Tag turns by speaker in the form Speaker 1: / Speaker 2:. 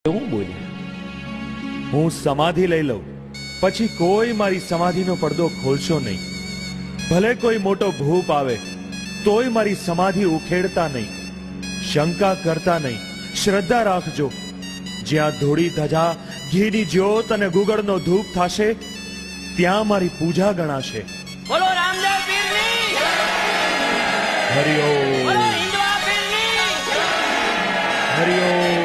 Speaker 1: હું બોલ્યા, હું સમાધિ લઈ લઉં પછી કોઈ મારી સમાધિનો પડદો ખોલશો નહીં. ભલે કોઈ મોટો ભૂપ આવે તોય મારી સમાધિ ઉખેડતા નહીં. શંકા કરતા નહીં, શ્રદ્ધા રાખજો. જ્યાં ધોળી ધજા, ઘીની જ્યોત અને ગુગળનો ધૂપ થશે ત્યાં મારી પૂજા ગણાશે.
Speaker 2: બોલો રામદેવ પીરની
Speaker 1: હરિઓમ,
Speaker 2: બોલો હિંદવા પીરની
Speaker 1: હરિઓમ.